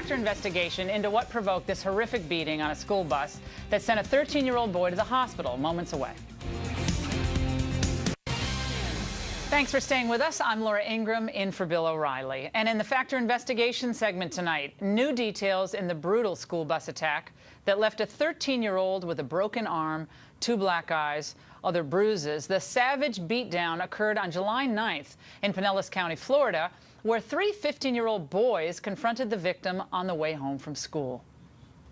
factor investigation into what provoked this horrific beating on a school bus that sent a 13-year-old boy to the hospital moments away. Thanks for staying with us. I'm Laura Ingram, in for Bill O'Reilly. And in the Factor Investigation segment tonight, new details in the brutal school bus attack that left a 13-year-old with a broken arm, 2 black eyes, other bruises. The savage beatdown occurred on July 9th in Pinellas County, Florida, where 3 15-year-old boys confronted the victim on the way home from school.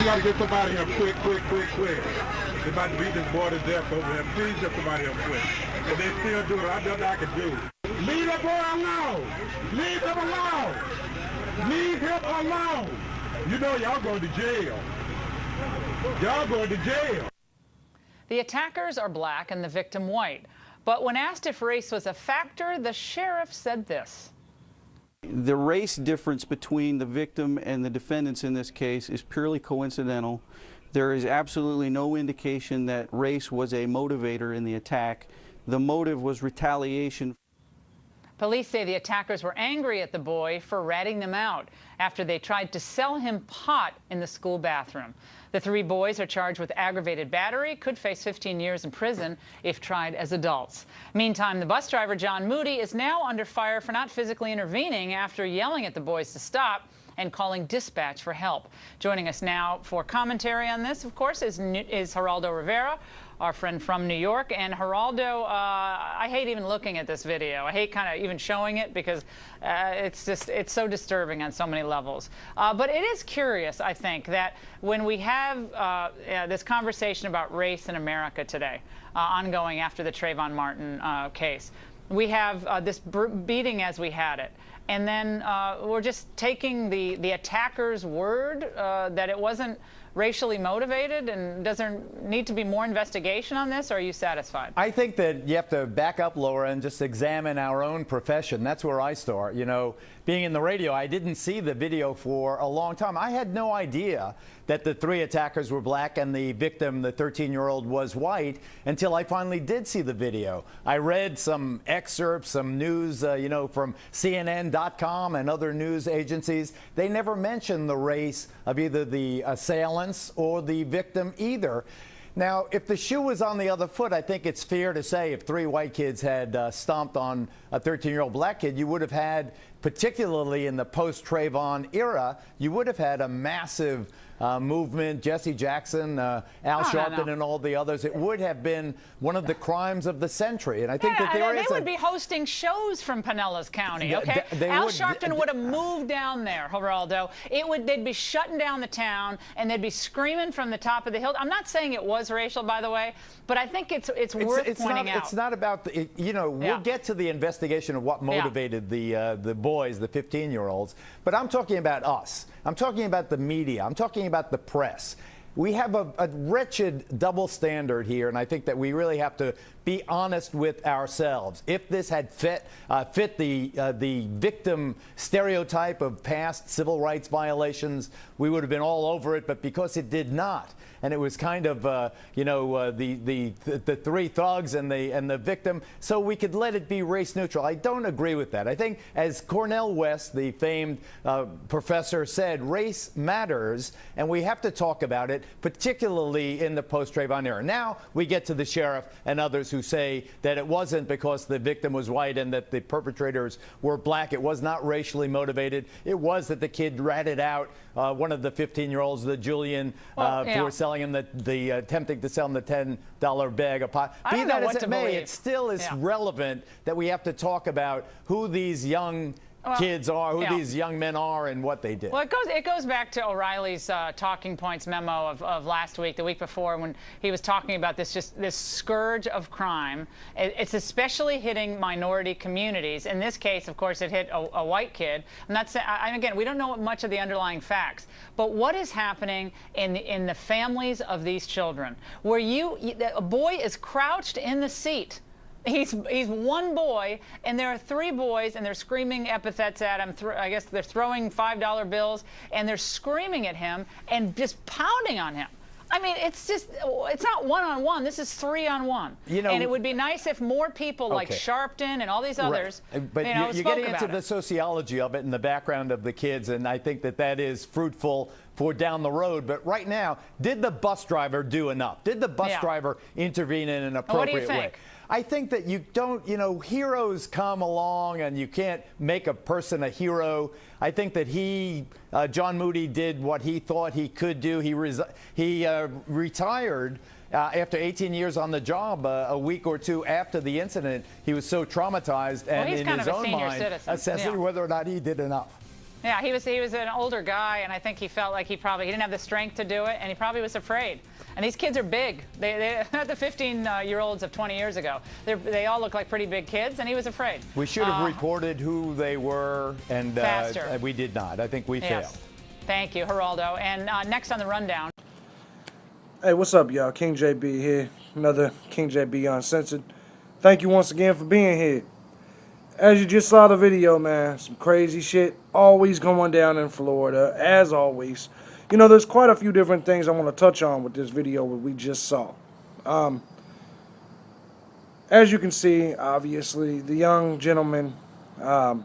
You gotta get somebody here quick. They're about to beat this boy to death over here. Please get somebody here quick. If they still do it, I know I can do. Leave that boy alone. Leave him alone. Leave him alone. You know y'all going to jail. Y'all going to jail. The attackers are black and the victim white. But when asked if race was a factor, the sheriff said this. The race difference between the victim and the defendants in this case is purely coincidental. There is absolutely no indication that race was a motivator in the attack. The motive was retaliation. Police say the attackers were angry at the boy for ratting them out after they tried to sell him pot in the school bathroom. The 3 boys are charged with aggravated battery, could face 15 years in prison if tried as adults. Meantime, the bus driver, John Moody, is now under fire for not physically intervening after yelling at the boys to stop and calling dispatch for help. Joining us now for commentary on this, of course, is Geraldo Rivera, our friend from New York. And Geraldo, I hate even looking at this video. I hate kind of even showing it because it's so disturbing on so many levels. But it is curious, I think, that when we have this conversation about race in America today, ongoing after the Trayvon Martin case, we have this beating as we had it. And then we're just taking the attacker's word that it wasn't racially motivated, and does there need to be more investigation on this, or are you satisfied? I think that you have to back up, Laura, and just examine our own profession. That's where I start. You know, being in the radio, I didn't see the video for a long time. I had no idea that the 3 attackers were black and the victim, the 13-year-old, was white until I finally did see the video. I read some excerpts, some news, you know, from CNN.com and other news agencies. They never mentioned the race of either the assailants or the victim either. Now, if the shoe was on the other foot, I think it's fair to say if 3 white kids had stomped on a 13-year-old black kid, you would have had, particularly in the post-Trayvon era, you would have had a massive movement. Jesse Jackson, Al Sharpton, and all the others. It would have been one of the crimes of they would be hosting shows from Pinellas County. Okay, Al Sharpton would have moved down there, Geraldo. They'd be shutting down the town and they'd be screaming from the top of the hill. I'm not saying it was racial, by the way, but I think it's worth pointing out. It's not about you know. We'll get to the investigation of what motivated the boys, the 15-year-olds. But I'm talking about us. I'm talking about the media. I'm talking about the press. We have a wretched double standard here, and I think that we really have to be honest with ourselves. If this had fit the victim stereotype of past civil rights violations, we would have been all over it. But because it did not, and it was kind of you know, the 3 thugs and the victim, so we could let it be race neutral. I don't agree with that. I think, as Cornel West, the famed professor, said, race matters, and we have to talk about it, particularly in the post-Trayvon era. Now we get to the sheriff and others who say that it wasn't because the victim was white and that the perpetrators were black. It was not racially motivated. It was that the kid ratted out one of the 15-year-olds, the Julian, for selling him attempting to sell him the $10 bag of pot. Be that as it may, it still is relevant that we have to talk about who these young kids are, who these young men are, and what they did. Well, it goes back to O'Reilly's talking points memo of last week, the week before, when he was talking about this scourge of crime. It's especially hitting minority communities. In this case, of course, it hit a white kid. I'm not saying, again, we don't know much of the underlying facts, but what is happening in the families of these children, where a boy is crouched in the seat. He's one boy, and there are 3 boys, and they're screaming epithets at him. I guess they're throwing $5 bills, and they're screaming at him and just pounding on him. I mean, it's not one-on-one. This is three-on-one. You know, and it would be nice if more people like Sharpton and all these others, but you're spoke getting into the sociology of it and the background of the kids, and I think that is fruitful for down the road. But right now, did the bus driver do enough? Did the bus driver intervene in an appropriate way? I think that you don't, heroes come along and you can't make a person a hero. I think that John Moody did what he thought he could do. He retired after 18 years on the job a week or two after the incident. He was so traumatized and in his own mind assessing whether or not he did enough. Yeah, he was an older guy, and I think he felt like he didn't have the strength to do it, and he probably was afraid. And these kids are big. They're not the 15-year-olds of 20 years ago. They all look like pretty big kids, and he was afraid. We should have reported who they were, and we did not. I think we failed. Thank you, Geraldo. And next on the rundown. Hey, what's up, y'all? King JB here. Another King JB Uncensored. Thank you once again for being here. As you just saw the video, man, some crazy shit always going down in Florida, as always. There's quite a few different things I want to touch on with this video that we just saw. As you can see, obviously, the young gentleman, the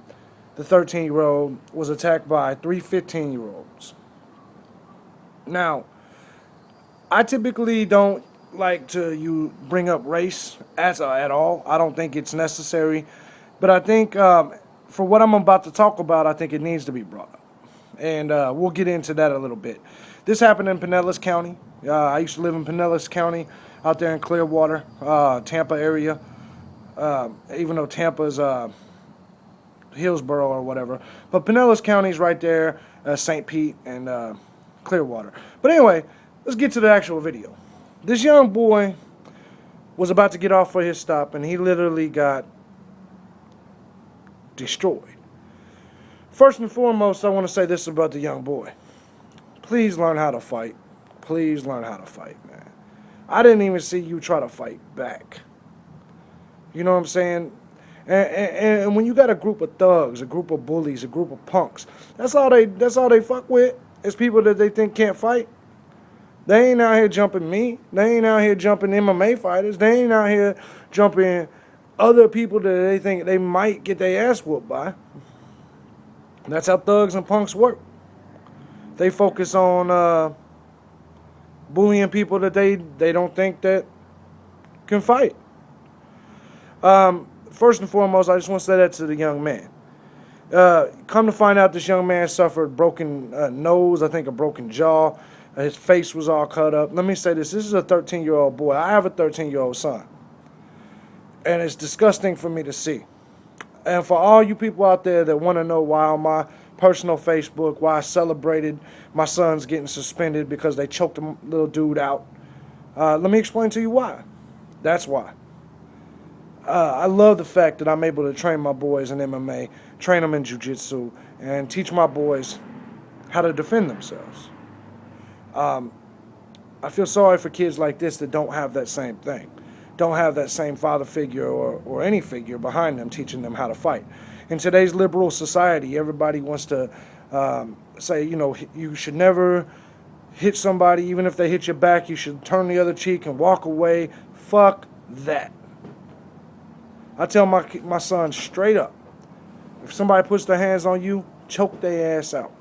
13-year-old, was attacked by 3 15-year-olds. Now, I typically don't like to bring up race at all. I don't think it's necessary. But I think for what I'm about to talk about, I think it needs to be brought up. And we'll get into that a little bit. This happened in Pinellas County. I used to live in Pinellas County out there in Clearwater, Tampa area. Even though Tampa's Hillsborough or whatever. But Pinellas County's right there, St. Pete and Clearwater. But anyway, let's get to the actual video. This young boy was about to get off for his stop, and he literally got destroyed. First and foremost, I want to say this about the young boy. Please learn how to fight. Please learn how to fight, man. I didn't even see you try to fight back. You know what I'm saying? And when you got a group of thugs, a group of bullies, a group of punks, that's all they fuck with is people that they think can't fight. They ain't out here jumping me. They ain't out here jumping MMA fighters. They ain't out here jumping other people that they think they might get their ass whooped by. That's how thugs and punks work. They focus on bullying people that they don't think that can fight. First and foremost, I just want to say that to the young man. Come to find out, this young man suffered broken nose, I think a broken jaw. His face was all cut up. Let me say this. This is a 13-year-old boy. I have a 13-year-old son. And it's disgusting for me to see. And for all you people out there that want to know why on my personal Facebook, why I celebrated my son's getting suspended because they choked a little dude out, let me explain to you why. That's why. I love the fact that I'm able to train my boys in MMA, train them in jiu-jitsu, and teach my boys how to defend themselves. I feel sorry for kids like this that don't have that same thing. Don't have that same father figure or any figure behind them teaching them how to fight. In today's liberal society, everybody wants to say, you should never hit somebody. Even if they hit your back, you should turn the other cheek and walk away. Fuck that. I tell my son straight up, if somebody puts their hands on you, choke their ass out.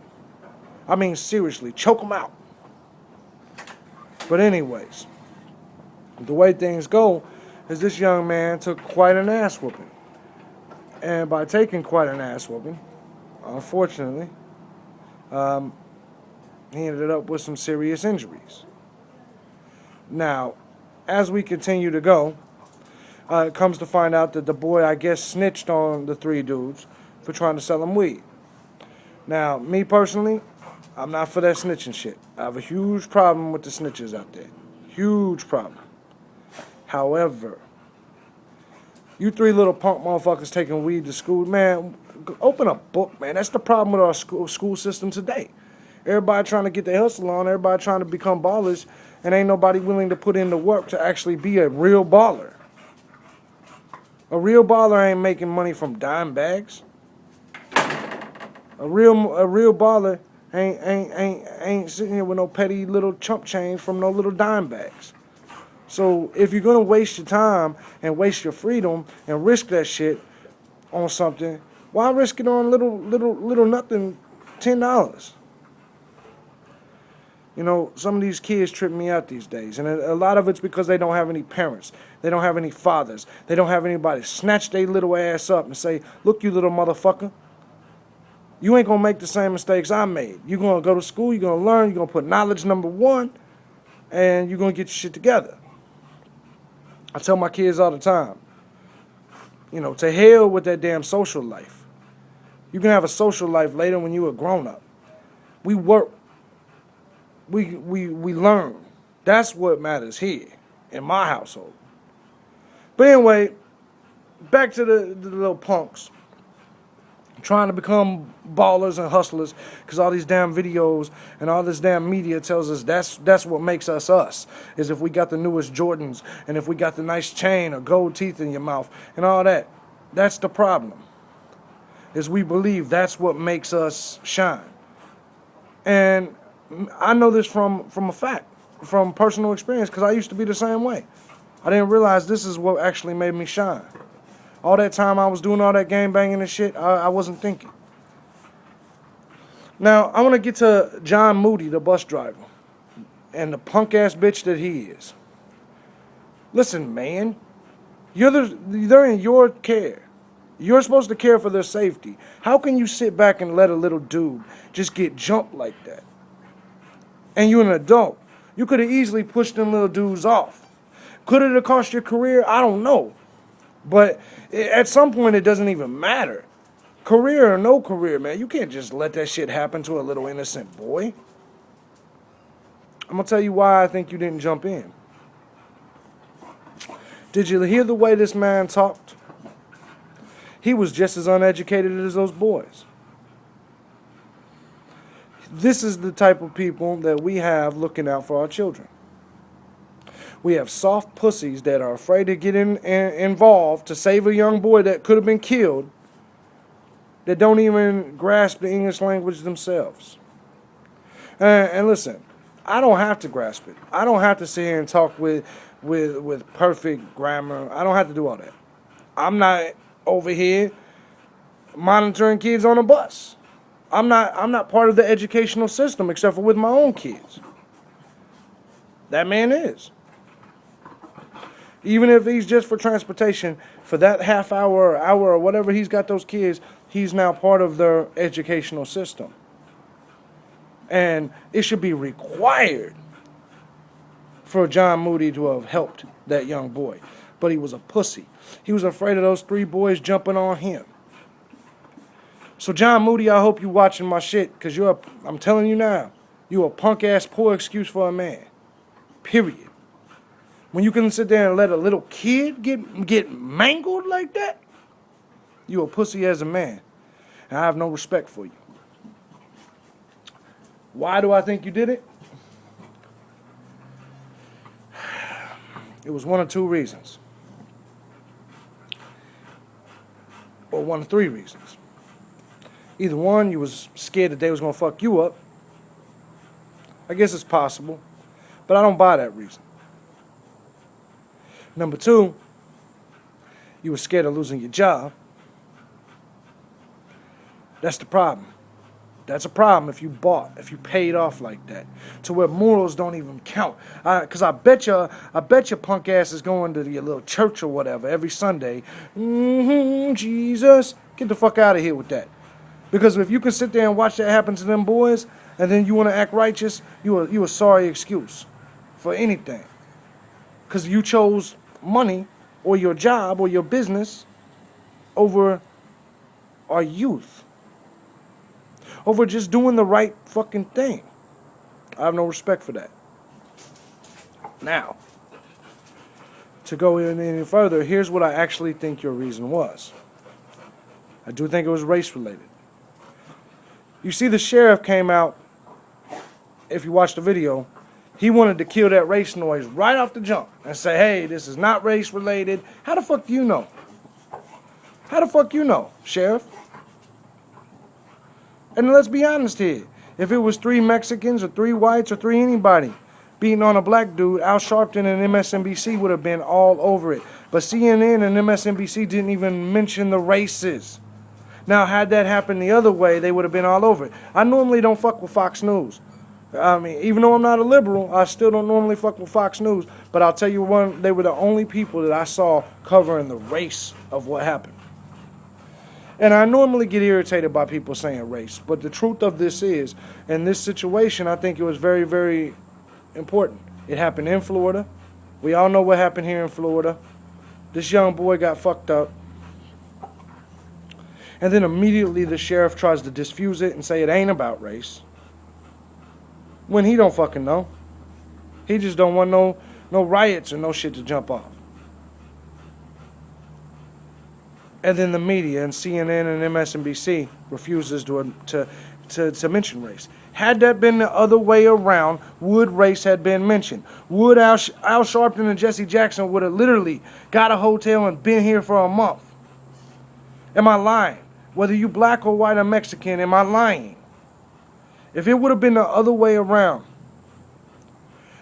I mean, seriously, choke them out. But anyways, the way things go is this young man took quite an ass whooping. And by taking quite an ass whooping, unfortunately, he ended up with some serious injuries. Now, as we continue to go, it comes to find out that the boy, I guess, snitched on the 3 dudes for trying to sell him weed. Now, me personally, I'm not for that snitching shit. I have a huge problem with the snitches out there. Huge problem. However, you 3 little punk motherfuckers taking weed to school, man, open a book, man. That's the problem with our school system today. Everybody trying to get their hustle on, everybody trying to become ballers, and ain't nobody willing to put in the work to actually be a real baller. A real baller ain't making money from dime bags. A real baller ain't sitting here with no petty little chump change from no little dime bags. So if you're gonna waste your time and waste your freedom and risk that shit on something, why risk it on little nothing, $10? You know, some of these kids trip me out these days, and a lot of it's because they don't have any parents. They don't have any fathers. They don't have anybody snatch their little ass up and say, look, you little motherfucker, you ain't gonna make the same mistakes I made. You're gonna go to school, you're gonna learn, you're gonna put knowledge number one, and you're gonna get your shit together. I tell my kids all the time, you know, to hell with that damn social life. You can have a social life later when you're a grown-up. We work. We learn. That's what matters here in my household. But anyway, back to the little punks trying to become ballers and hustlers, because all these damn videos and all this damn media tells us that's what makes us us, is if we got the newest Jordans and if we got the nice chain or gold teeth in your mouth and all that. That's the problem, is we believe that's what makes us shine. And I know this from a fact, from personal experience, because I used to be the same way. I didn't realize this is what actually made me shine. All that time I was doing all that game banging and shit, I wasn't thinking. Now, I want to get to John Moody, the bus driver, and the punk-ass bitch that he is. Listen, man, they're in your care. You're supposed to care for their safety. How can you sit back and let a little dude just get jumped like that? And you're an adult. You could have easily pushed them little dudes off. Could it have cost your career? I don't know. But at some point, it doesn't even matter. Career or no career, man, you can't just let that shit happen to a little innocent boy. I'm going to tell you why I think you didn't jump in. Did you hear the way this man talked? He was just as uneducated as those boys. This is the type of people that we have looking out for our children. We have soft pussies that are afraid to get involved to save a young boy that could have been killed, that don't even grasp the English language themselves. And listen, I don't have to grasp it. I don't have to sit here and talk with perfect grammar. I don't have to do all that. I'm not over here monitoring kids on a bus. I'm not part of the educational system except for with my own kids. That man is. Even if he's just for transportation, for that half hour or hour or whatever he's got those kids, he's now part of their educational system. And it should be required for John Moody to have helped that young boy. But he was a pussy. He was afraid of those 3 boys jumping on him. So John Moody, I hope you watching my shit, because I'm telling you now, you're a punk-ass poor excuse for a man. Period. When you can sit there and let a little kid get mangled like that, you a pussy as a man. And I have no respect for you. Why do I think you did it? It was one of 2 reasons. Or one of 3 reasons. Either one, you was scared that they was going to fuck you up. I guess it's possible. But I don't buy that reason. Number 2, you were scared of losing your job. That's the problem. That's a problem if you paid off like that, to where morals don't even count. Because I bet your punk ass is going to your little church or whatever every Sunday. Jesus, get the fuck out of here with that. Because if you can sit there and watch that happen to them boys, and then you want to act righteous, you a sorry excuse for anything. Because you chose money or your job or your business over our youth. Over just doing the right fucking thing. I have no respect for that. Now, to go in any further, here's what I actually think your reason was. I do think it was race related. You see, the sheriff came out, if you watch the video, he wanted to kill that race noise right off the jump and say, hey, this is not race related. How the fuck do you know? How the fuck you know, Sheriff? And let's be honest here. If it was 3 Mexicans or 3 whites or 3 anybody beating on a black dude, Al Sharpton and MSNBC would have been all over it. But CNN and MSNBC didn't even mention the races. Now, had that happened the other way, they would have been all over it. I normally don't fuck with Fox News. I mean, even though I'm not a liberal, I still don't normally fuck with Fox News. But I'll tell you one, they were the only people that I saw covering the race of what happened. And I normally get irritated by people saying race. But the truth of this is, in this situation, I think it was very, very important. It happened in Florida. We all know what happened here in Florida. This young boy got fucked up. And then immediately the sheriff tries to diffuse it and say it ain't about race. When he don't fucking know. He just don't want no riots or no shit to jump off. And then the media and CNN and MSNBC refuses to mention race. Had that been the other way around, would race had been mentioned? Would Al Sharpton and Jesse Jackson would have literally got a hotel and been here for a month? Am I lying? Whether you black or white or Mexican, am I lying? If it would have been the other way around,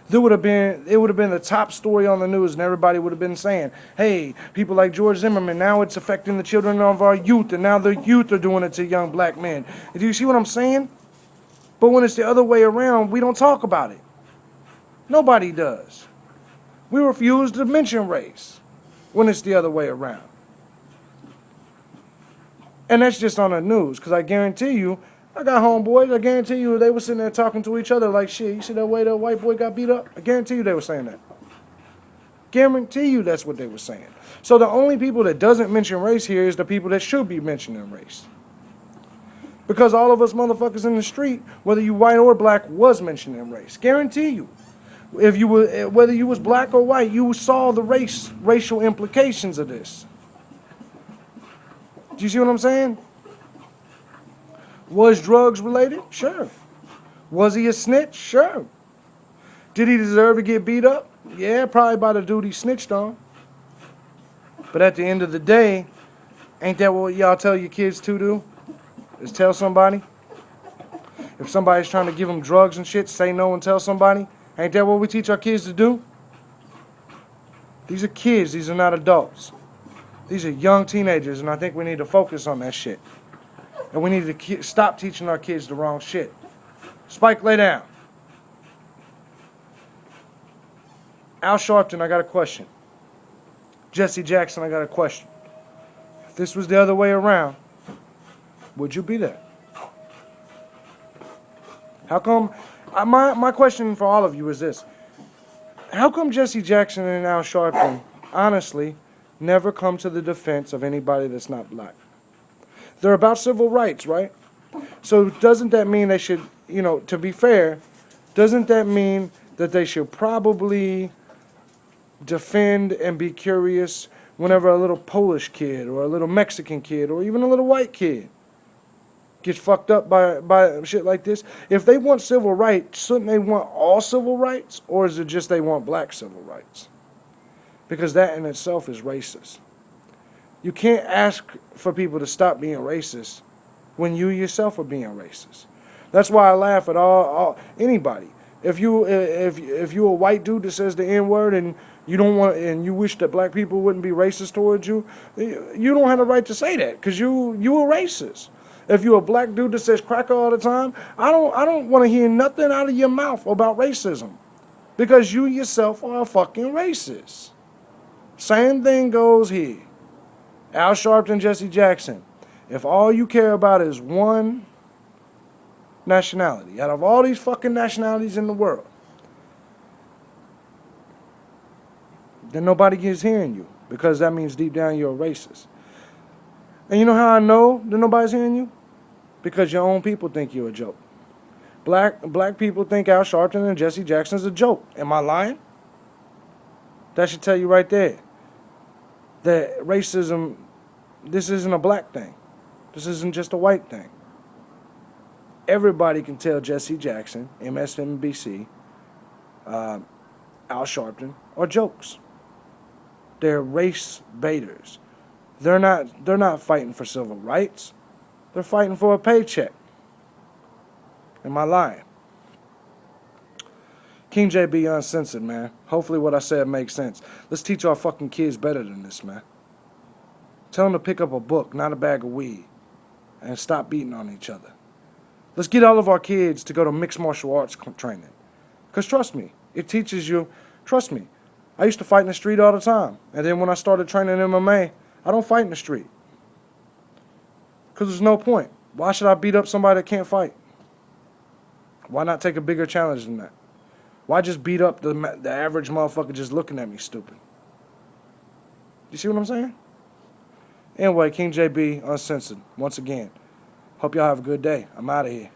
it would have been the top story on the news, and everybody would have been saying, hey, people like George Zimmerman, now it's affecting the children of our youth, and now the youth are doing it to young black men. Do you see what I'm saying? But when it's the other way around, we don't talk about it. Nobody does. We refuse to mention race when it's the other way around. And that's just on the news, because I guarantee you, I got homeboys, I guarantee you they were sitting there talking to each other like, shit, you see that way that white boy got beat up? I guarantee you they were saying that. Guarantee you that's what they were saying. So the only people that doesn't mention race here is the people that should be mentioning race. Because all of us motherfuckers in the street, whether you white or black, was mentioning race. Guarantee you. If you were, whether you was black or white, you saw the racial implications of this. Do you see what I'm saying? Was drugs related? Sure. Was he a snitch? Sure. Did he deserve to get beat up? Yeah, probably by the dude he snitched on. But at the end of the day, ain't that what y'all tell your kids to do? Is tell somebody? If somebody's trying to give them drugs and shit, say no and tell somebody? Ain't that what we teach our kids to do? These are kids. These are not adults. These are young teenagers, and I think we need to focus on that shit. And we need to stop teaching our kids the wrong shit. Spike, lay down. Al Sharpton, I got a question. Jesse Jackson, I got a question. If this was the other way around, would you be there? How come, my question for all of you is this. How come Jesse Jackson and Al Sharpton, honestly, never come to the defense of anybody that's not black? They're about civil rights, right? So doesn't that mean they should, to be fair, doesn't that mean that they should probably defend and be curious whenever a little Polish kid or a little Mexican kid or even a little white kid gets fucked up by shit like this? If they want civil rights, shouldn't they want all civil rights? Or is it just they want black civil rights? Because that in itself is racist. You can't ask for people to stop being racist when you yourself are being racist. That's why I laugh at anybody. If you a white dude that says the N-word and you don't want and you wish that black people wouldn't be racist towards you, you don't have the right to say that because you a racist. If you're a black dude that says cracker all the time, I don't want to hear nothing out of your mouth about racism because you yourself are a fucking racist. Same thing goes here. Al Sharpton, Jesse Jackson. If all you care about is one nationality, out of all these fucking nationalities in the world, then nobody is hearing you because that means deep down you're a racist. And you know how I know that nobody's hearing you? Because your own people think you're a joke. Black people think Al Sharpton and Jesse Jackson's a joke. Am I lying? That should tell you right there that racism, this isn't a black thing. This isn't just a white thing. Everybody can tell Jesse Jackson, MSNBC, Al Sharpton are jokes. They're race baiters. They're not fighting for civil rights. They're fighting for a paycheck. Am I lying? King JB Uncensored, man. Hopefully what I said makes sense. Let's teach our fucking kids better than this, man. Tell them to pick up a book, not a bag of weed. And stop beating on each other. Let's get all of our kids to go to mixed martial arts training. Because trust me, it teaches you, trust me, I used to fight in the street all the time. And then when I started training MMA, I don't fight in the street. Because there's no point. Why should I beat up somebody that can't fight? Why not take a bigger challenge than that? Why just beat up the average motherfucker just looking at me stupid? You see what I'm saying? Anyway, King JB Uncensored, once again. Hope y'all have a good day. I'm out of here.